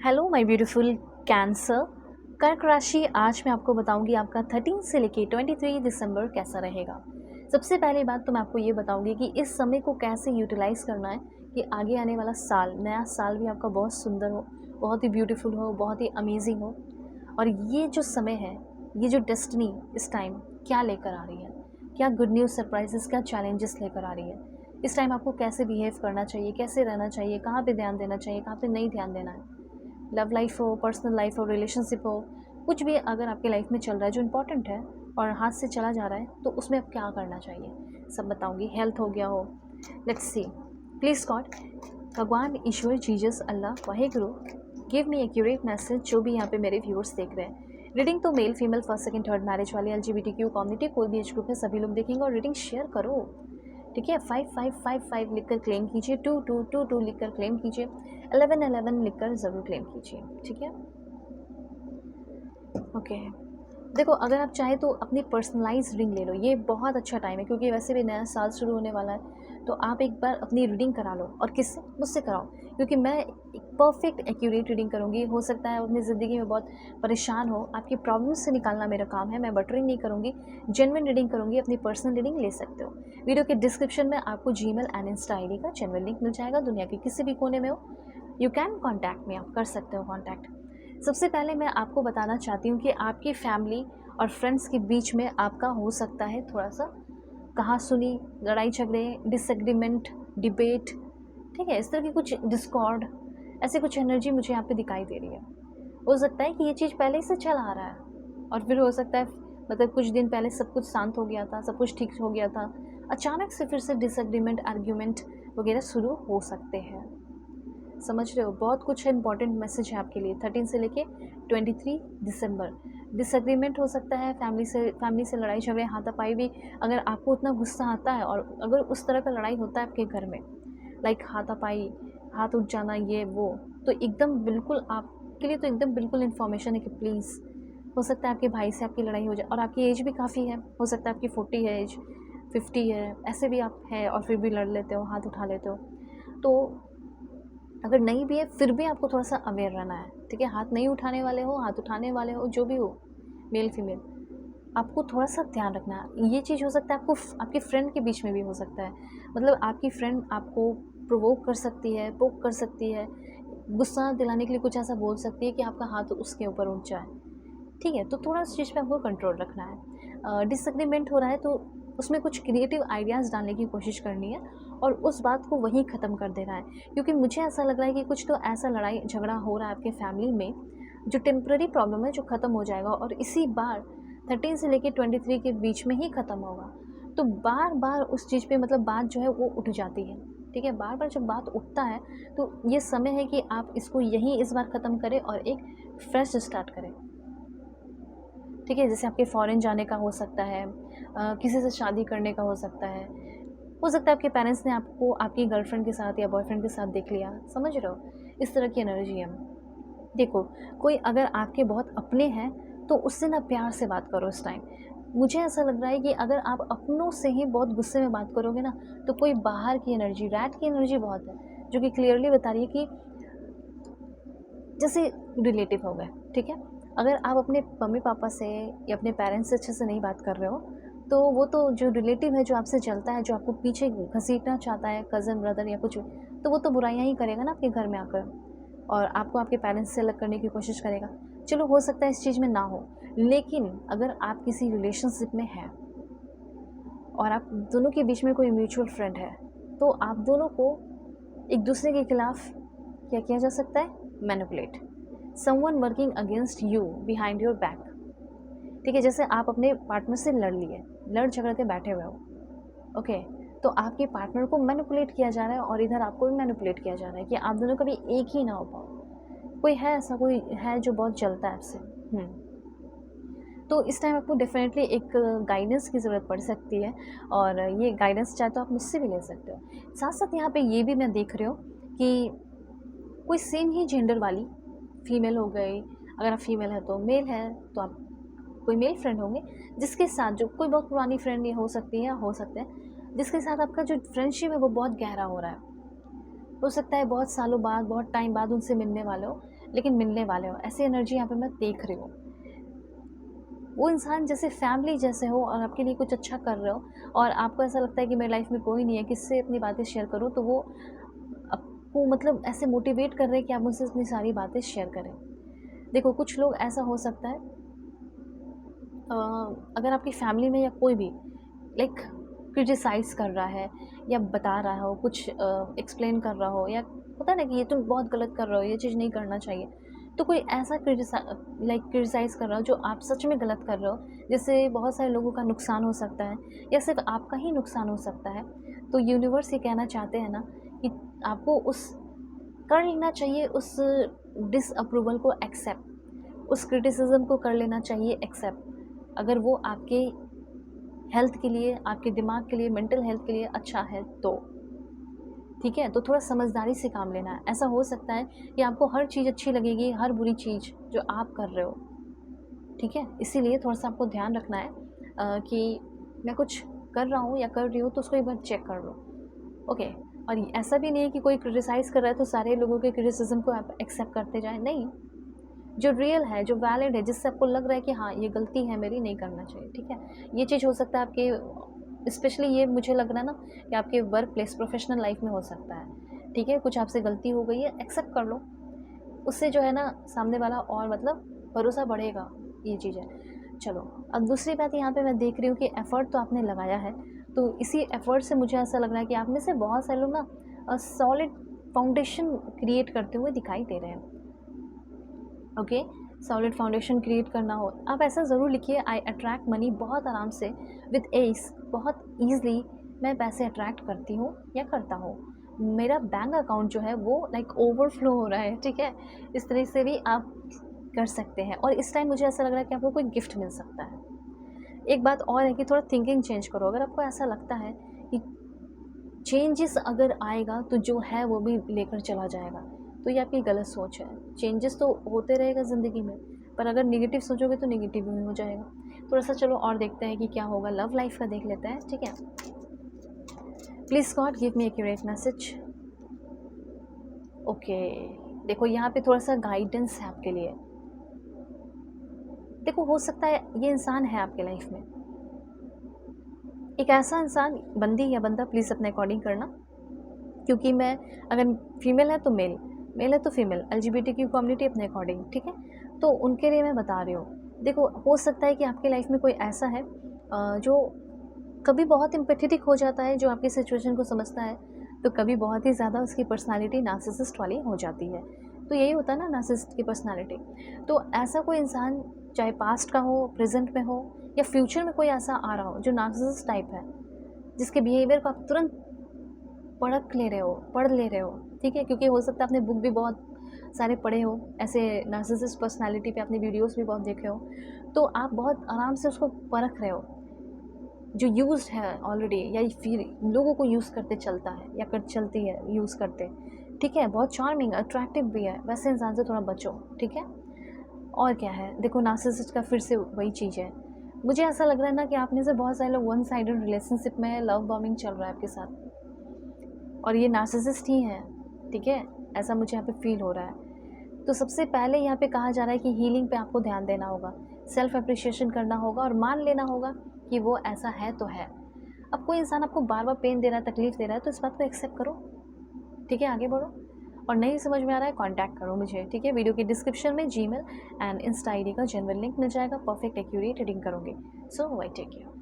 Hello my beautiful cancer. कर्क राशि, आज मैं आपको बताऊंगी आपका 13 से लेके 23 दिसंबर कैसा रहेगा। सबसे पहली बात तो मैं आपको ये बताऊंगी कि इस समय को कैसे यूटिलाइज़ करना है कि आगे आने वाला साल, नया साल भी आपका बहुत सुंदर हो, बहुत ही ब्यूटीफुल हो, बहुत ही अमेजिंग हो। और ये जो समय है, ये जो डेस्टिनी इस टाइम क्या लेकर आ रही है, क्या गुड न्यूज़, सरप्राइजेस, क्या चैलेंजेस लेकर आ रही है, इस टाइम आपको कैसे बिहेव करना चाहिए, कैसे रहना चाहिए, कहाँ पे ध्यान देना चाहिए, कहाँ पे नहीं ध्यान देना है। लव लाइफ हो, पर्सनल लाइफ हो, रिलेशनशिप हो, कुछ भी अगर आपके लाइफ में चल रहा है जो इम्पोर्टेंट है और हाथ से चला जा रहा है, तो उसमें अब क्या करना चाहिए सब बताऊंगी। हेल्थ हो गया हो, लेट्स सी। प्लीज़ गॉड, भगवान, ईश्वर, Jesus, Allah, Waheguru, give me accurate message जो भी यहाँ पे मेरे व्यूअर्स देख रहे हैं। रीडिंग तो male female, first second third marriage वाले, LGBTQ कम्युनिटी, कोई भी एज ग्रुप है, सभी लोग देखेंगे। और रीडिंग शेयर करो, ठीक है। 5555 लिखकर क्लेम कीजिए, 2222 लिखकर क्लेम कीजिए, 1111 लिखकर ज़रूर क्लेम कीजिए, ठीक है। ओके, देखो, अगर आप चाहें तो अपनी पर्सनलाइज रीडिंग ले लो, ये बहुत अच्छा टाइम है क्योंकि वैसे भी नया साल शुरू होने वाला है। तो आप एक बार अपनी रीडिंग करा लो, और किससे? मुझसे कराओ, क्योंकि मैं एक परफेक्ट एक्यूरेट रीडिंग करूँगी। हो सकता है आप अपनी ज़िंदगी में बहुत परेशान हो, आपकी प्रॉब्लम्स से निकालना मेरा काम है। मैं बटरिंग नहीं करूँगी, जेन्युइन रीडिंग करूँगी। अपनी पर्सनल रीडिंग ले सकते हो। वीडियो के डिस्क्रिप्शन में आपको जीमेल एंड इंस्टा ID का जेन्युइन लिंक मिल जाएगा। दुनिया के किसी भी कोने में हो, यू कैन कॉन्टैक्ट मी, आप कर सकते हो कॉन्टैक्ट। सबसे पहले मैं आपको बताना चाहती हूँ कि आपकी फैमिली और फ्रेंड्स के बीच में आपका हो सकता है थोड़ा सा कहा-सुनी, लड़ाई झगड़े, डिसएग्रीमेंट, डिबेट, ठीक है। इस तरह की कुछ डिस्कॉर्ड, ऐसी कुछ एनर्जी मुझे यहाँ पे दिखाई दे रही है। हो सकता है कि ये चीज़ पहले से चला आ रहा है, और फिर हो सकता है मतलब कुछ दिन पहले सब कुछ शांत हो गया था, सब कुछ ठीक हो गया था, अचानक से फिर से डिसएग्रीमेंट, आर्ग्यूमेंट वगैरह शुरू हो सकते हैं। समझ रहे हो? बहुत कुछ इंपॉर्टेंट मैसेज है आपके लिए। 13 से लेके 23 दिसंबर डिसएग्रीमेंट हो सकता है, फैमिली से लड़ाई झगड़े, हाथापाई भी। अगर आपको उतना गुस्सा आता है और अगर उस तरह का लड़ाई होता है आपके घर में, लाइक हाथापाई, हाथ उठ जाना, ये वो, तो एकदम बिल्कुल आपके लिए तो एकदम बिल्कुल इन्फॉर्मेशन है कि प्लीज़, हो सकता है आपके भाई से आपकी लड़ाई हो जाए, और आपकी एज भी काफ़ी है, हो सकता है आपकी 40 है एज, 50 है, ऐसे भी आप हैं और फिर भी लड़ लेते हो, हाथ उठा लेते हो। तो अगर नहीं भी है फिर भी आपको थोड़ा सा अवेयर रहना है, ठीक है। हाथ नहीं उठाने वाले हो, हाथ उठाने वाले हो, जो भी हो, मेल फीमेल, आपको थोड़ा सा ध्यान रखना है। ये चीज़ हो सकता है आपको आपके फ्रेंड के बीच में भी हो सकता है। मतलब आपकी फ्रेंड आपको प्रोवोक कर सकती है, पोक कर सकती है, गुस्सा दिलाने के लिए कुछ ऐसा बोल सकती है कि आपका हाथ उसके ऊपर उठ जाए, ठीक है। तो थोड़ा उस चीज़ पे आपको कंट्रोल रखना है। डिसएग्रीमेंट हो रहा है तो उसमें कुछ क्रिएटिव आइडियाज़ डालने की कोशिश करनी है और उस बात को वहीं ख़त्म कर देना है, क्योंकि मुझे ऐसा लग रहा है कि कुछ तो ऐसा लड़ाई झगड़ा हो रहा है आपके फैमिली में जो टेम्पररी प्रॉब्लम है, जो ख़त्म हो जाएगा और इसी बार 13 से लेके 23 के बीच में ही ख़त्म होगा। तो बार बार उस चीज़ पे मतलब बात जो है वो उठ जाती है, ठीक है। बार बार जब बात उठता है तो ये समय है कि आप इसको यहीं इस बार ख़त्म करें और एक फ्रेश स्टार्ट करें, ठीक है। जैसे आपके फॉरेन जाने का हो सकता है, किसी से शादी करने का हो सकता है आपके पेरेंट्स ने आपको आपकी गर्लफ्रेंड के साथ या बॉयफ्रेंड के साथ देख लिया, समझ रहे हो? इस तरह की एनर्जी है। देखो, कोई अगर आपके बहुत अपने हैं तो उससे ना प्यार से बात करो इस टाइम। मुझे ऐसा लग रहा है कि अगर आप अपनों से ही बहुत गुस्से में बात करोगे ना, तो कोई बाहर की एनर्जी, रैट की एनर्जी बहुत है, जो कि क्लियरली बता रही है कि जैसे रिलेटिव हो गए, ठीक है। अगर आप अपने मम्मी पापा से या अपने पेरेंट्स से अच्छे से नहीं बात कर रहे हो, तो वो तो जो रिलेटिव है, जो आपसे चलता है, जो आपको पीछे घसीटना चाहता है, कज़न, ब्रदर या कुछ, तो वो तो बुराइयां ही करेगा ना आपके घर में आकर, और आपको आपके पेरेंट्स से अलग करने की कोशिश करेगा। चलो, हो सकता है इस चीज़ में ना हो, लेकिन अगर आप किसी रिलेशनशिप में हैं और आप दोनों के बीच में कोई म्यूचुअल फ्रेंड है, तो आप दोनों को एक दूसरे के खिलाफ क्या किया जा सकता है? Manipulate. Someone working against you behind your back, ठीक है। जैसे आप अपने पार्टनर से लड़ लिए, लड़ झगड़ के बैठे हुए हो, ओके, तो आपके पार्टनर को मैनिपुलेट किया जा रहा है और इधर आपको भी मैनिपुलेट किया जा रहा है कि आप दोनों कभी एक ही ना हो पाओ। कोई है ऐसा, कोई है जो बहुत जलता है आपसे। तो इस टाइम आपको डेफिनेटली एक गाइडेंस की ज़रूरत पड़ सकती है, और ये गाइडेंस चाहे तो आप मुझसे भी ले सकते हो। साथ साथ यहाँ पे ये भी मैं देख रही हूँ कि कोई सेम ही जेंडर वाली फीमेल हो गई, अगर आप फीमेल है तो मेल है, तो आप कोई मेल फ्रेंड होंगे जिसके साथ, जो कोई बहुत पुरानी फ्रेंड ये हो सकती है, हो सकते हैं, जिसके साथ आपका जो फ्रेंडशिप है वो बहुत गहरा हो रहा है। हो सकता है बहुत सालों बाद, बहुत टाइम बाद उनसे मिलने वाले हो, लेकिन मिलने वाले हो, ऐसी एनर्जी यहाँ पे मैं देख रही हूँ। वो इंसान जैसे फैमिली जैसे हो और आपके लिए कुछ अच्छा कर रहे हो और आपको ऐसा लगता है कि मेरी लाइफ में कोई नहीं है, किससे अपनी बातें शेयर करूँ, तो वो आपको मतलब ऐसे मोटिवेट कर रहे हैं कि आप उनसे अपनी सारी बातें शेयर करें। देखो कुछ लोग ऐसा हो सकता है अ, अगर आपकी फैमिली में या कोई भी लाइक क्रिटिसाइज़ कर रहा है या बता रहा हो कुछ एक्सप्लेन कर रहा हो या होता है ना कि ये तुम बहुत गलत कर रहे हो, ये चीज़ नहीं करना चाहिए। तो कोई ऐसा क्रिटिसाइज़ कर रहा हो जो आप सच में गलत कर रहे हो, जिससे बहुत सारे लोगों का नुकसान हो सकता है या सिर्फ़ आपका ही नुकसान हो सकता है। तो यूनिवर्स ये कहना चाहते हैं ना कि आपको उस कर लेना चाहिए उस डिसअप्रूवल को एक्सेप्ट, उस क्रिटिसिज़्म को कर लेना चाहिए एक्सेप्ट, अगर वो आपके हेल्थ के लिए, आपके दिमाग के लिए, मेंटल हेल्थ के लिए अच्छा है तो। ठीक है? तो थोड़ा समझदारी से काम लेना है। ऐसा हो सकता है कि आपको हर चीज़ अच्छी लगेगी, हर बुरी चीज़ जो आप कर रहे हो। ठीक है? इसीलिए थोड़ा-सा आपको ध्यान रखना है कि मैं कुछ कर रहा हूँ या कर रही हूँ तो उसको एक बार चेक कर लो। ओके? और ऐसा भी नहीं है कि कोई क्रिटिसाइज़ कर रहा है तो सारे लोगों के क्रिटिसिज़्म को आप एक्सेप्ट करते जाएँ, नहीं। जो रियल है, जो वैलिड है, जिससे आपको लग रहा है कि हाँ, ये गलती है मेरी, नहीं करना चाहिए, ठीक है? ये चीज़ हो सकता है आपके स्पेशली ये मुझे लग रहा है ना कि आपके वर्क प्लेस, प्रोफ़ेशनल लाइफ़ में हो सकता है, ठीक है? कुछ आपसे गलती हो गई है, एक्सेप्ट कर लो। उससे जो है ना सामने वाला और मतलब भरोसा बढ़ेगा, ये चीज़ है। चलो, अब दूसरी बात यहाँ पे मैं देख रही हूँ कि एफ़र्ट तो आपने लगाया है, तो इसी एफ़र्ट से मुझे ऐसा लग रहा है कि आप में से बहुत सारे लोग ना सॉलिड फाउंडेशन क्रिएट करते हुए दिखाई दे रहे हैं। ओके, सॉलिड फाउंडेशन क्रिएट करना हो, आप ऐसा ज़रूर लिखिए, आई अट्रैक्ट मनी, बहुत आराम से विद एस, बहुत ईज़िली मैं पैसे अट्रैक्ट करती हूँ या करता हूँ। मेरा बैंक अकाउंट जो है वो लाइक ओवरफ्लो हो रहा है, ठीक है? इस तरह से भी आप कर सकते हैं और इस टाइम मुझे ऐसा लग रहा है कि आपको कोई गिफ्ट मिल सकता है। एक बात और है कि थोड़ा थिंकिंग चेंज करो, अगर आपको ऐसा लगता है कि चेंजेस अगर आएगा तो जो है वो भी लेकर चला जाएगा, तो ये आपकी गलत सोच है। चेंजेस तो होते रहेगा ज़िंदगी में, पर अगर नेगेटिव सोचोगे तो नेगेटिव ही हो जाएगा। थोड़ा-सा चलो और देखते हैं कि क्या होगा, लव लाइफ़ का देख लेते हैं, ठीक है? Please God give me accurate message. Okay, देखो यहाँ पे थोड़ा-सा गाइडेंस है आपके लिए। देखो हो सकता है ये इंसान है आपके लाइफ़ में। एक ऐसा इंसान, बंदी या बंदा, प्लीज़ अपने अकॉर्डिंग करना, क्योंकि मैं अगर फीमेल है तो मेल, मेल है तो फीमेल, एलजीबीटीक्यू कम्युनिटी अपने अकॉर्डिंग, ठीक है? तो उनके लिए मैं बता रही हूँ। देखो हो सकता है कि आपकी लाइफ में कोई ऐसा है जो कभी बहुत एम्पैथेटिक हो जाता है, जो आपकी सिचुएशन को समझता है, तो कभी बहुत ही ज़्यादा उसकी पर्सनैलिटी नार्सिसिस्ट वाली हो जाती है। तो यही होता है ना नार्सिसिस्ट की पर्सनैलिटी। तो ऐसा कोई इंसान चाहे पास्ट का हो, प्रेज़ेंट में हो या फ्यूचर में कोई ऐसा आ रहा हो जो नार्सिसिस्ट टाइप है, जिसके बिहेवियर को आप तुरंत परख ले रहे हो, पढ़ ले रहे हो, ठीक है? क्योंकि हो सकता है आपने बुक भी बहुत सारे पढ़े हो, ऐसे नार्सिसिस्ट पर्सनैलिटी पे आपने वीडियोज़ भी बहुत देखे हो, तो आप बहुत आराम से उसको परख रहे हो। जो यूज़्ड है ऑलरेडी या फिर लोगों को यूज़ करते चलता है या कर चलती है यूज़ करते, ठीक है? बहुत चार्मिंग, अट्रैक्टिव भी है, वैसे इंसान से थोड़ा बचो, ठीक है? और क्या है, देखो नार्सिसिस्ट का फिर से वही चीज़ है। मुझे ऐसा लग रहा है ना कि आप में से बहुत सारे लोग वन साइडेड रिलेशनशिप में हैं, लव बॉम्बिंग चल रहा है आपके साथ और ये नार्सिसिस्ट ही हैं, ठीक है? ऐसा मुझे यहाँ पे फ़ील हो रहा है। तो सबसे पहले यहाँ पे कहा जा रहा है कि हीलिंग पे आपको ध्यान देना होगा, सेल्फ एप्रिशिएशन करना होगा और मान लेना होगा कि वो ऐसा है तो है। अब कोई इंसान आपको बार-बार पेन दे रहा है, तकलीफ़ दे रहा है, तो इस बात को एक्सेप्ट करो, ठीक है? आगे बढ़ो और नहीं समझ में आ रहा है कॉन्टैक्ट करो मुझे, ठीक है? वीडियो के डिस्क्रिप्शन में जीमेल एंड इंस्टा आईडी का जेन्युइन लिंक मिल जाएगा, परफेक्ट एक्यूरेट रीडिंग करूँगी। सो बाय, टेक केयर।